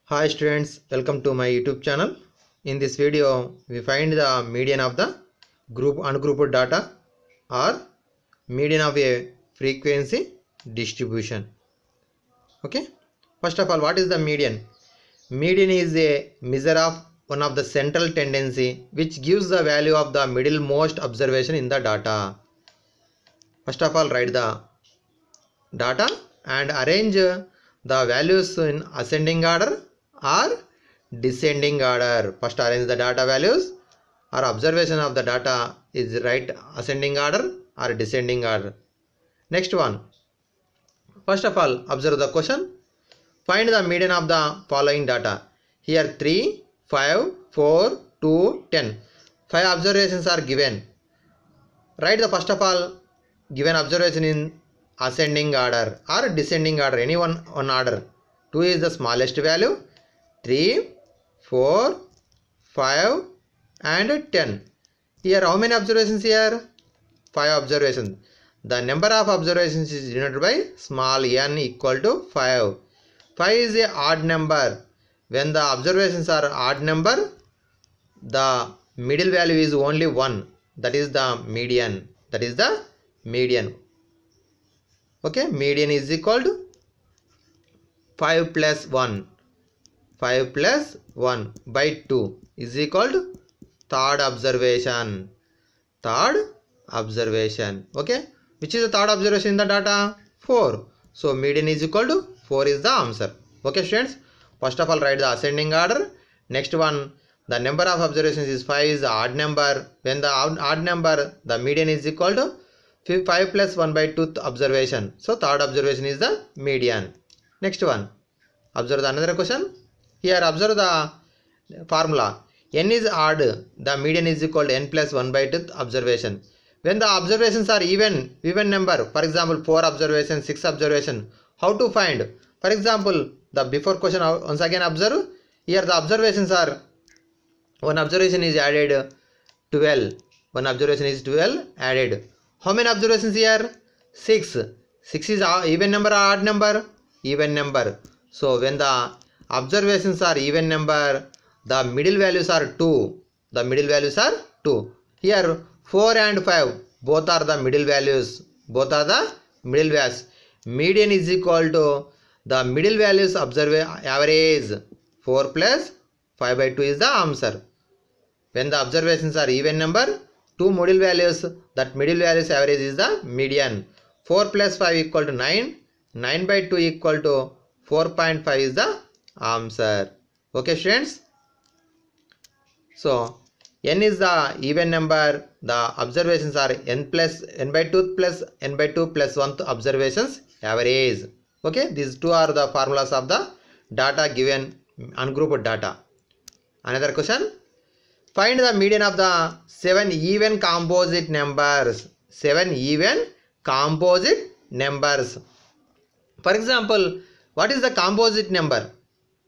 Hi students, welcome to my YouTube channel. In this video, we find the median of the group ungrouped data or median of a frequency distribution. Okay. First of all, what is the median? Median is a measure of one of the central tendency which gives the value of the middlemost observation in the data. First of all, write the data and arrange the values in ascending order or descending order. First arrange the data values or observation of the data is right ascending order or descending order. Next one. First of all, observe the question. Find the median of the following data. Here 3, 5, 4, 2, 10. 5 observations are given. Write the first of all given observation in ascending order or descending order, any one order. 2 is the smallest value, 3, 4, 5 and 10. Here how many observations here? 5 observations. The number of observations is denoted by small n equal to 5. 5 is a odd number. When the observations are odd number, the middle value is only 1. That is the median. That is the median. Okay, median is equal to 5 plus 1. 5 plus 1 by 2 is equal to third observation. Third observation. Okay, which is the third observation in the data? 4. So median is equal to 4 is the answer. Okay students, first of all write the ascending order. Next one, the number of observations is 5 is the odd number. When the odd number, the median is equal to 5 plus 1 by 2 observation. So third observation is the median. Next one, observe the another question. Here observe the formula. N is odd, the median is equal to n plus 1 by 2 observation. When the observations are even number, for example 4 observation, 6 observation, how to find? For example, the before question once again observe. Here the observations are, one observation is added 12. One observation is 12 added. How many observations here? 6. 6 is even number or odd number? Even number. So when the observations are even number, the middle values are 2. The middle values are 2. Here 4 and 5 both are the middle values. Both are the middle values. Median is equal to the middle values average. 4 plus 5 by 2 is the answer. When the observations are even number, 2 middle values, that middle values average is the median. 4 plus 5 equal to 9. 9 by 2 equal to 4.5 is the answer. Okay students. So n is the even number. The observations are n by 2 plus n by 2 plus 1 observations average. Okay, these two are the formulas of the data given ungrouped data. Another question. Find the median of the 7 even composite numbers. 7 even composite numbers. For example, what is the composite number?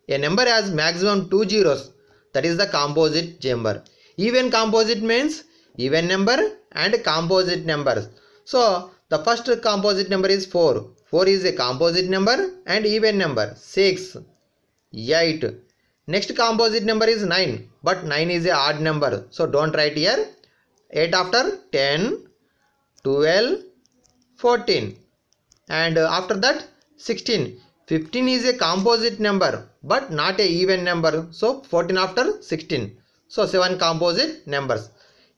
A number has maximum 2 zeros. That is the composite number. Even composite means even number and composite numbers. So the first composite number is 4. 4 is a composite number and even number. 6, 8. Next composite number is 9. But 9 is a odd number. So don't write here. 8 after 10, 12, 14. And after that 16. 15 is a composite number but not a even number. So 14 after 16. So 7 composite numbers.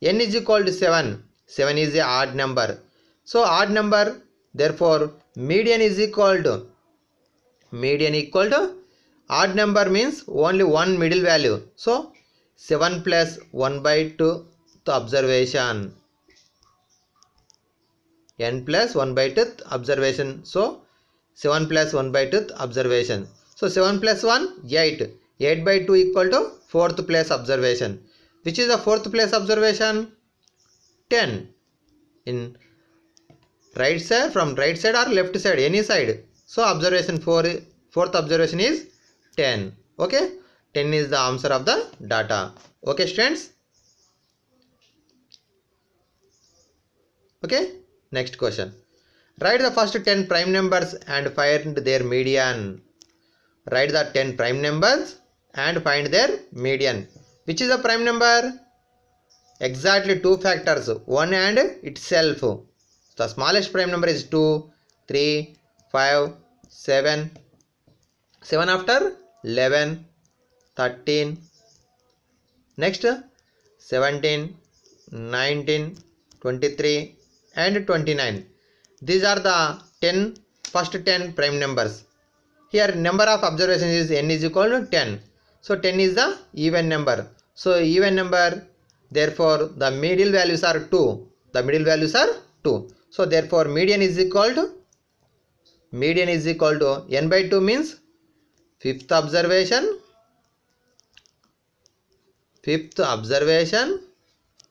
N is equal to 7. 7 is a odd number. So odd number, therefore median is equal to odd number means only one middle value. So 7 plus 1 by 2 the observation. N plus 1 by 2 observation. So 7 plus 1 by 2 observation. So 7 plus 1, 8. 8 by 2 equal to 4th place observation. Which is the 4th place observation? 10. In right side, from right side or left side, any side. So observation 4th observation is 10. Okay. 10 is the answer of the data. Okay students. Okay. Next question. Write the first 10 prime numbers and find their median. write the 10 prime numbers and find their median. Which is the prime number? Exactly 2 factors, 1 and itself. The smallest prime number is 2, 3, 5, 7. 7 after 11, 13. Next 17, 19, 23 and 29. These are the first 10 prime numbers. Here number of observations is n is equal to 10. So 10 is the even number. So even number, therefore the middle values are 2. The middle values are 2. So therefore median is equal to n by 2 means fifth observation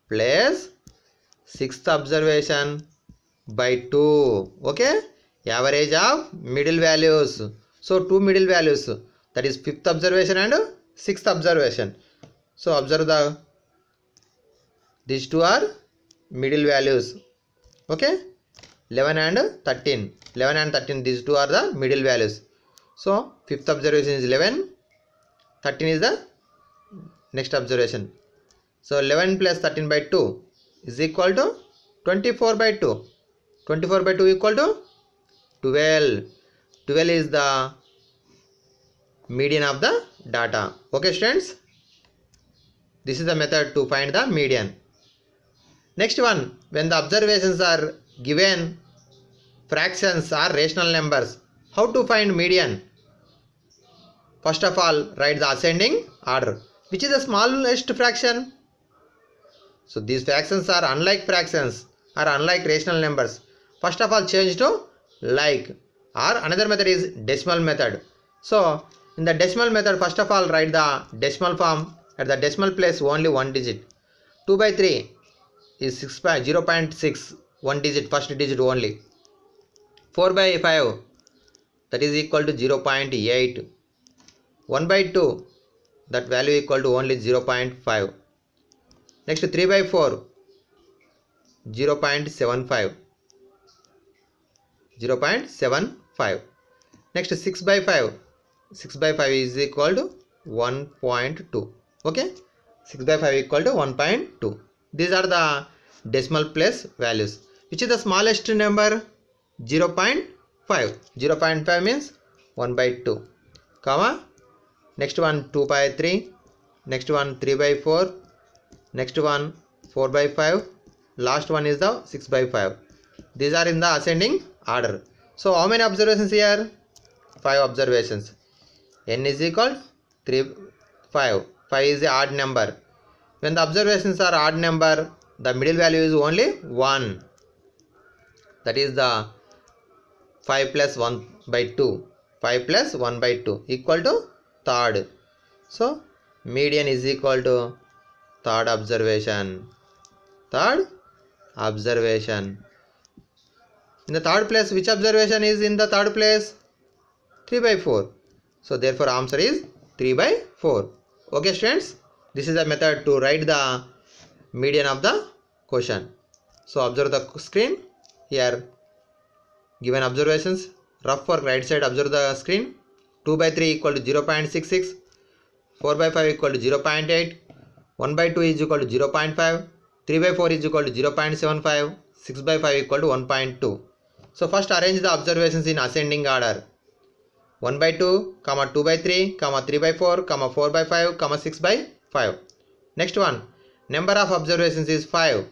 plus sixth observation by 2. Okay, average of middle values. So two middle values, that is fifth observation and sixth observation. So observe these two are middle values. Okay, 11 and 13. 11 and 13, these two are the middle values. So fifth observation is 11, 13 is the next observation. So 11 plus 13 by 2 is equal to 24 by 2. 24 by 2 equal to 12. 12 is the median of the data. Okay students, this is the method to find the median. Next one, when the observations are given fractions or rational numbers, how to find median? First of all, write the ascending order. Which is the smallest fraction? So these fractions are unlike fractions or unlike rational numbers. First of all, change to like, or another method is decimal method. So in the decimal method, first of all write the decimal form. At the decimal place only one digit. 2 by 3 is 0.6, one digit, first digit only. 4 by 5, that is equal to 0.8. 1 by 2, that value equal to only 0.5. Next 3 by 4, 0.75. 0.75. Next 6 by 5. 6 by 5 is equal to 1.2. Okay, 6 by 5 equal to 1.2. These are the decimal place values. Which is the smallest number? 0.5. 0.5 means 1 by 2. Comma. Next one 2 by 3. Next one 3 by 4. Next one 4 by 5. Last one is the 6 by 5. These are in the ascending order. So how many observations here? 5 observations. N is equal to 5. 5 is the odd number. When the observations are odd number, the middle value is only 1. That is the 5 plus 1 by 2. 5 plus 1 by 2 equal to third. So median is equal to third observation. Third observation. In the third place, which observation is in the third place? 3 by 4. So therefore answer is 3 by 4. Okay students, this is the method to write the median of the question. So observe the screen. Here given observations. Rough work, right side observe the screen. 2 by 3 equal to 0.66. 4 by 5 equal to 0.8. 1 by 2 is equal to 0.5. 3 by 4 is equal to 0.75. 6 by 5 equal to 1.2. So first arrange the observations in ascending order. 1 by 2, 2 by 3, 3 by 4, 4 by 5, 6 by 5. Next one, number of observations is 5.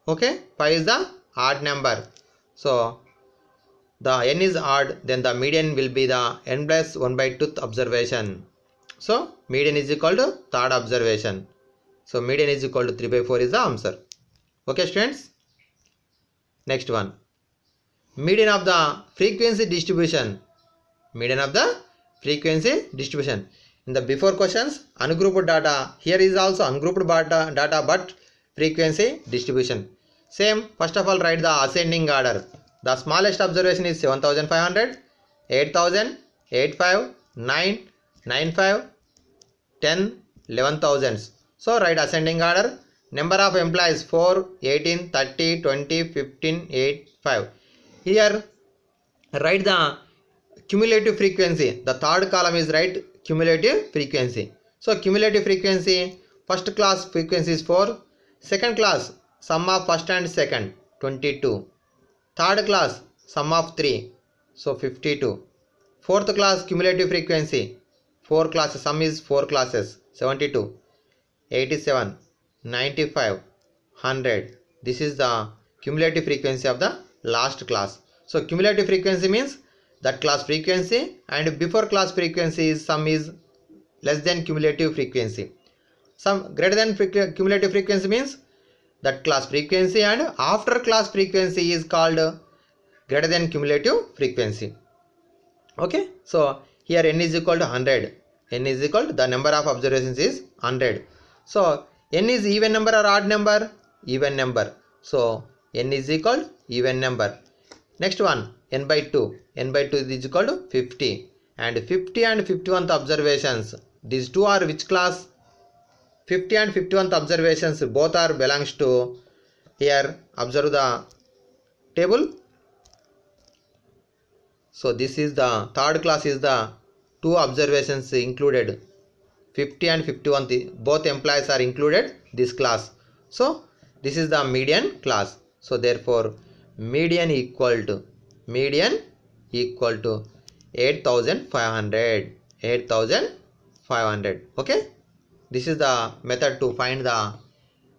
Okay, 5 is the odd number. So the n is odd, then the median will be the n plus 1 by 2th observation. So median is equal to third observation. So median is equal to 3 by 4 is the answer. Okay students. Next one, median of the frequency distribution. Median of the frequency distribution. In the before questions, ungrouped data. Here is also ungrouped data but frequency distribution. Same, first of all write the ascending order. The smallest observation is 7500, 8000, 85, 9, 95, 10, 11,000. So write ascending order. Number of employees 4, 18, 30, 20, 15, 8, 5. Here write the cumulative frequency. The third column is right, cumulative frequency. So cumulative frequency, first class frequency is 4, second class sum of first and second 22, third class sum of 3, so 52, fourth class cumulative frequency 4 classes, sum is 4 classes 72, 87, 95, 100. This is the cumulative frequency of the last class. So cumulative frequency means that class frequency and before class frequency is sum is less than cumulative frequency. Sum greater than cumulative frequency means that class frequency, and after class frequency is called greater than cumulative frequency. Okay, so here n is equal to 100. N is equal to the number of observations is 100. So n is even number or odd number? Even number. So n is equal to even number. Next one, n by 2. N by 2 is equal to 50. And 50 and 51th observations. These two are which class? 50 and 51th observations both are belongs to, here observe the table. So this is the third class is the two observations included. 50 and 51th both employees are included this class. So this is the median class. So therefore median equal to 8,500. 8,500. Okay. This is the method to find the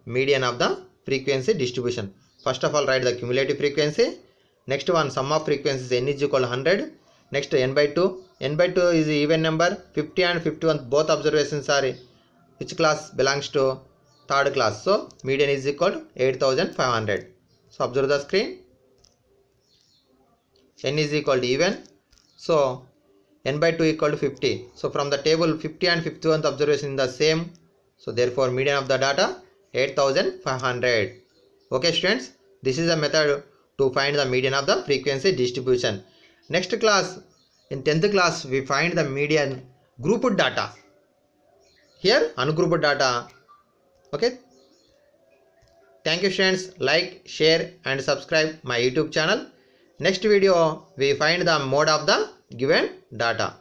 median of the frequency distribution. First of all, write the cumulative frequency. Next one, sum of frequencies n is equal to 100. Next n by 2. N by 2 is even number. 50 and 51 both observations are which class belongs to third class. So median is equal to 8,500. So observe the screen. N is equal to even. So n by 2 equal to 50. So from the table 50 and 51th observation the same. So therefore median of the data 8,500. Okay students, this is a method to find the median of the frequency distribution. Next class, in 10th class we find the median grouped data. Here ungrouped data. Okay. Thank you students. Like, share and subscribe my YouTube channel. Next video we find the mode of the given data.